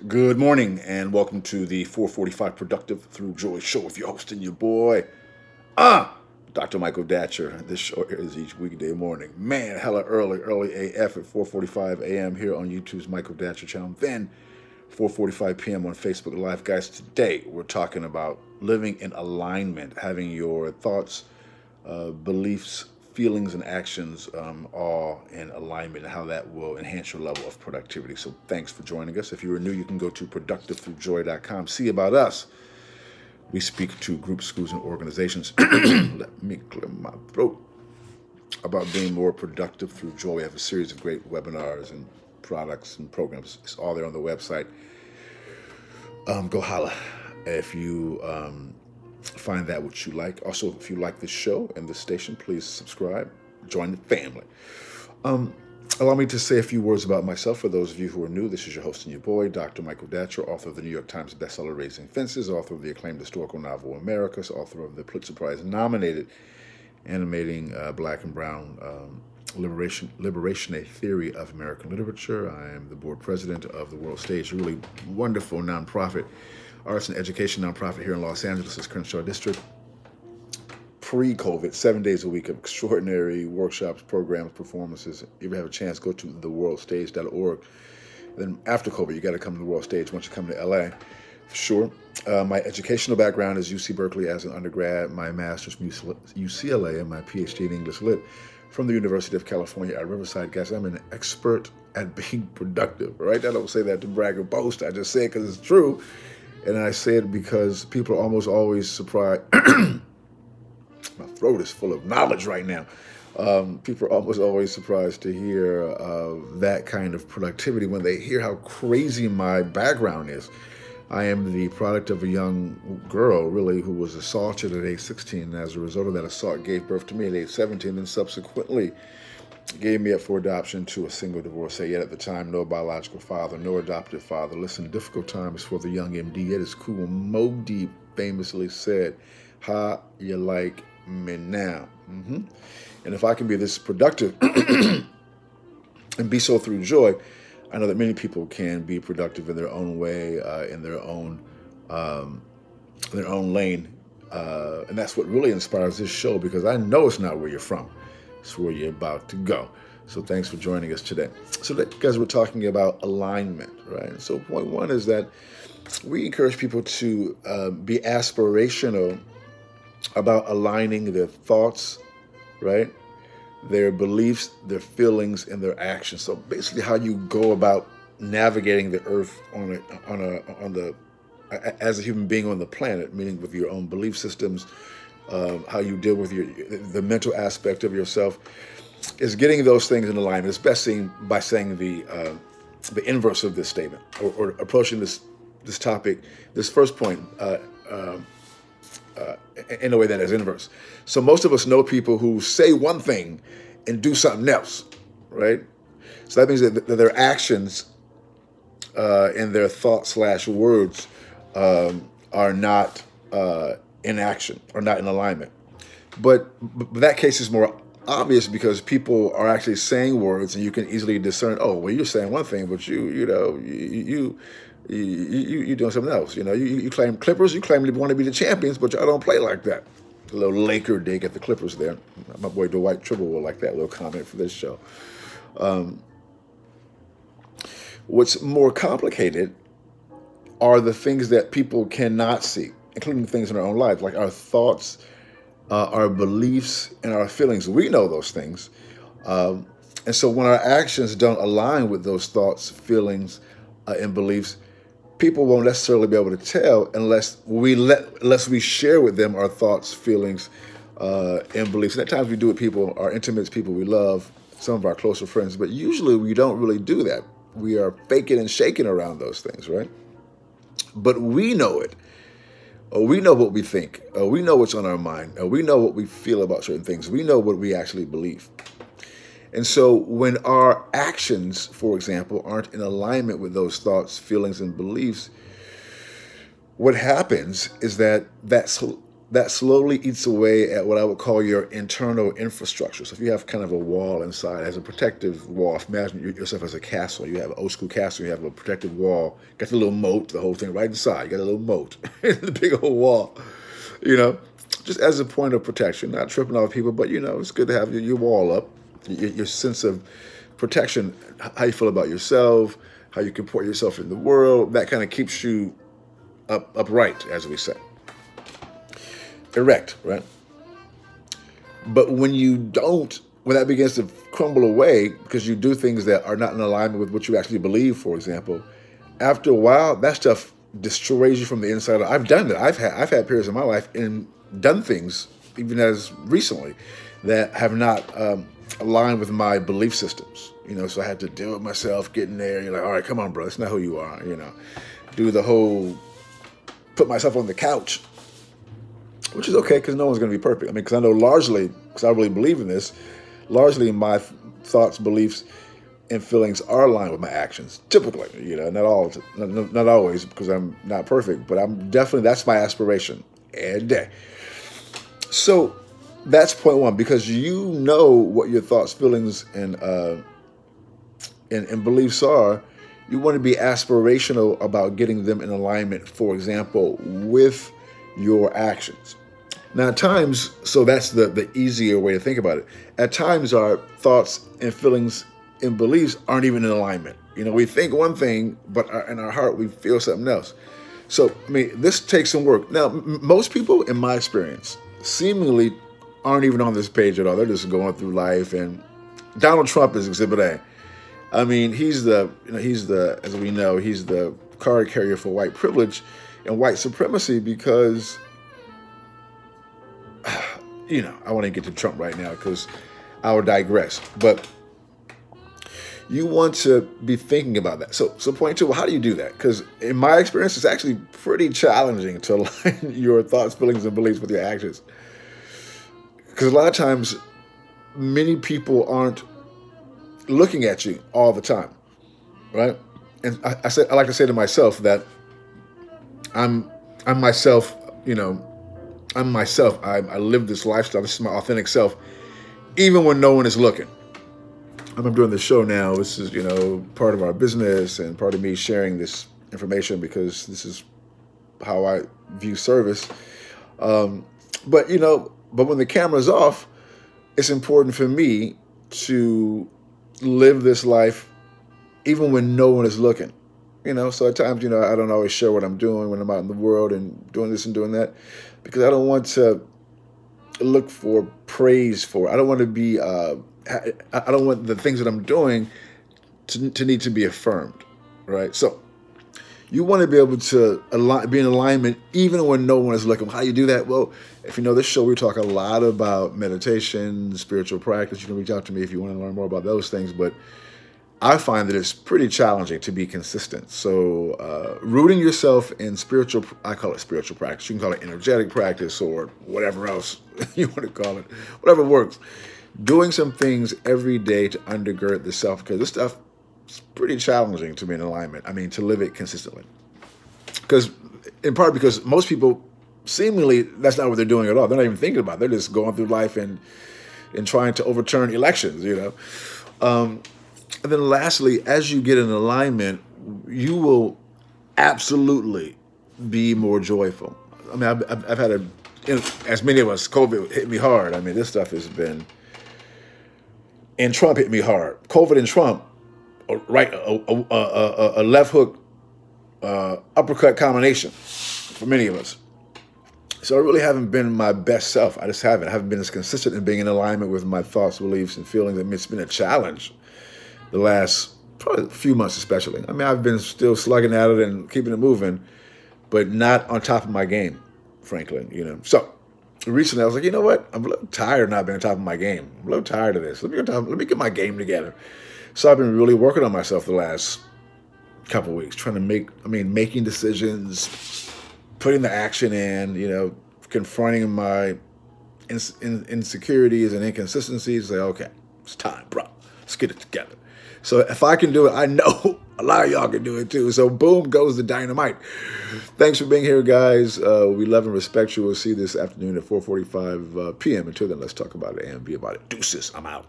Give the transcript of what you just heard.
Good morning and welcome to the 445 Productive Through Joy show with your host and your boy, Dr. Michael Datcher. This show airs each weekday morning. Man, hella early AF at 4:45 a.m. here on YouTube's Michael Datcher channel. Then 4:45 p.m. on Facebook Live. Guys, today we're talking about living in alignment, having your thoughts, beliefs, feelings, and actions all in alignment, and how that will enhance your level of productivity. So thanks for joining us. If you are new, you can go to productivethroughjoy.com. See about us. We speak to groups, schools, and organizations. Let me clear my throat. About being more productive through joy. We have a series of great webinars and products and programs. It's all there on the website. Go holla if you find that what you like. Also, if you like this show and this station, please subscribe, join the family. Allow me to say a few words about myself. For those of you who are new, this is your host and your boy, Dr. Michael Datcher, author of the New York Times bestseller Raising Fences, author of the acclaimed historical novel Americas, author of the Pulitzer Prize nominated animating Black and Brown Liberation, a Theory of American Literature. I am the board president of the World Stage, a really wonderful nonprofit, arts and education nonprofit here in Los Angeles' Crenshaw District. Pre-COVID, 7 days a week of extraordinary workshops, programs, performances. If you ever have a chance, go to theworldstage.org. Then after COVID, you got to come to the World Stage once you come to LA, for sure. My educational background is UC Berkeley as an undergrad, my master's from UCLA, and my PhD in English Lit from the University of California at Riverside. Guys, I'm an expert at being productive, right? I don't say that to brag or boast. I just say it because it's true. And I say it because people are almost always surprised. My throat is full of knowledge right now. People are almost always surprised to hear that kind of productivity when they hear how crazy my background is. I am the product of a young girl, really, who was assaulted at age 16. And as a result of that assault, gave birth to me at age 17 and subsequently gave me up for adoption to a single divorcee. Yet at the time, no biological father, no adoptive father. Listen, difficult times for the young MD. Yet it's cool. Mo Deep famously said, "How you like me now?" And if I can be this productive and be so through joy, I know that many people can be productive in their own way, in their own lane, and that's what really inspires this show, because I know it's not where you're from. It's where you're about to go. So thanks for joining us today. So guys, we're talking about alignment, right? So point one is that we encourage people to be aspirational about aligning their thoughts, right? Their beliefs, their feelings, and their actions. So basically how you go about navigating the earth as a human being on the planet, meaning with your own belief systems, how you deal with the mental aspect of yourself, is getting those things in alignment. It's best seen by saying the inverse of this statement, or approaching this topic, this first point, in a way that is inverse. So most of us know people who say one thing and do something else, right? So that means that their actions and their thoughts/words are not in action, or not in alignment. But that case is more obvious because people are actually saying words, and you can easily discern, oh, well, you're saying one thing, but you doing something else. You claim Clippers, you claim you want to be the champions, but y'all don't play like that. A little Laker dig at the Clippers there. My boy Dwight Tribble will like that little comment for this show. What's more complicated are the things that people cannot see, including things in our own lives, like our thoughts, our beliefs, and our feelings. We know those things. And so when our actions don't align with those thoughts, feelings, and beliefs, people won't necessarily be able to tell unless we share with them our thoughts, feelings, and beliefs. And at times we do it with people, our intimates, people we love, some of our closer friends, but usually we don't really do that. We are faking and shaking around those things, right? But we know it. We know what we think. We know what's on our mind. We know what we feel about certain things. We know what we actually believe. And so when our actions, for example, aren't in alignment with those thoughts, feelings, and beliefs, what happens is that that slowly eats away at what I would call your internal infrastructure. So if you have kind of a wall inside as a protective wall, imagine yourself as a castle. You have an old school castle, you have a protective wall, got the little moat, the whole thing right inside. You got a little moat, the big old wall, you know, just as a point of protection, not tripping off people, but, you know, it's good to have your wall up, your sense of protection, how you feel about yourself, how you comport yourself in the world. That kind of keeps you upright, as we say. Erect, right? But when you don't, when that begins to crumble away because you do things that are not in alignment with what you actually believe, for example, after a while, that stuff destroys you from the inside out. I've done it. I've had periods in my life and done things, even as recently, that have not aligned with my belief systems. You know, so I had to deal with myself getting there. You're like, all right, come on, bro. That's not who you are. You know, do the whole put myself on the couch. Which is okay, because no one's going to be perfect. I mean, because I know largely, because I really believe in this, largely my thoughts, beliefs, and feelings are aligned with my actions. Typically, you know, not always, because I'm not perfect, but I'm definitely, that's my aspiration every day. So that's point one, because you know what your thoughts, feelings, and beliefs are. You want to be aspirational about getting them in alignment, for example, with your actions. Now, at times, so that's the easier way to think about it. At times, our thoughts and feelings and beliefs aren't even in alignment. You know, we think one thing, but in our heart, we feel something else. So, I mean, this takes some work. Now, most people, in my experience, seemingly aren't even on this page at all. They're just going through life. And Donald Trump is Exhibit A. I mean, he's the, as we know, he's the card carrier for white privilege and white supremacy because, you know, I want to get to Trump right now because I will digress. But you want to be thinking about that. So point two, well, how do you do that? Because in my experience, it's actually pretty challenging to align your thoughts, feelings, and beliefs with your actions. Because a lot of times, many people aren't looking at you all the time, right? And I like to say to myself that I'm myself, you know, I'm myself. I live this lifestyle. This is my authentic self, even when no one is looking. I'm doing this show now. This is, you know, part of our business and part of me sharing this information because this is how I view service. But, you know, but when the camera's off, it's important for me to live this life even when no one is looking. You know, so at times, you know, I don't always share what I'm doing when I'm out in the world and doing this and doing that because I don't want to look for praise for it. I don't want to be, I don't want the things that I'm doing to need to be affirmed, right? So you want to be able to be in alignment even when no one is looking. How do you do that? Well, if you know this show, we talk a lot about meditation, spiritual practice. You can reach out to me if you want to learn more about those things, but I find that it's pretty challenging to be consistent. So rooting yourself in spiritual, I call it spiritual practice. You can call it energetic practice or whatever else you want to call it, whatever works. Doing some things every day to undergird the self, because this stuff is pretty challenging to be in alignment. I mean, to live it consistently. Because, in part because most people, seemingly, that's not what they're doing at all. They're not even thinking about it. They're just going through life and trying to overturn elections, you know. And then lastly, as you get in alignment, you will absolutely be more joyful. I mean, I've had as many of us, COVID hit me hard. I mean, this stuff has been, and Trump hit me hard. COVID and Trump, right, a left hook, uppercut combination for many of us. So I really haven't been my best self. I just haven't. I haven't been as consistent in being in alignment with my thoughts, beliefs, and feelings. I mean, it's been a challenge the last probably few months especially. I mean, I've been still slugging at it and keeping it moving, but not on top of my game, frankly, you know. So recently I was like, you know what? I'm a little tired of not being on top of my game. I'm a little tired of this. Let me get my game together. So I've been really working on myself the last couple of weeks, trying to making decisions, putting the action in, you know, confronting my insecurities and inconsistencies. Say, okay, it's time, bro. Let's get it together. So if I can do it, I know a lot of y'all can do it too. So boom goes the dynamite. Thanks for being here, guys. We love and respect you. We'll see you this afternoon at 4:45 p.m. Until then, let's talk about it and be about it. Deuces. I'm out.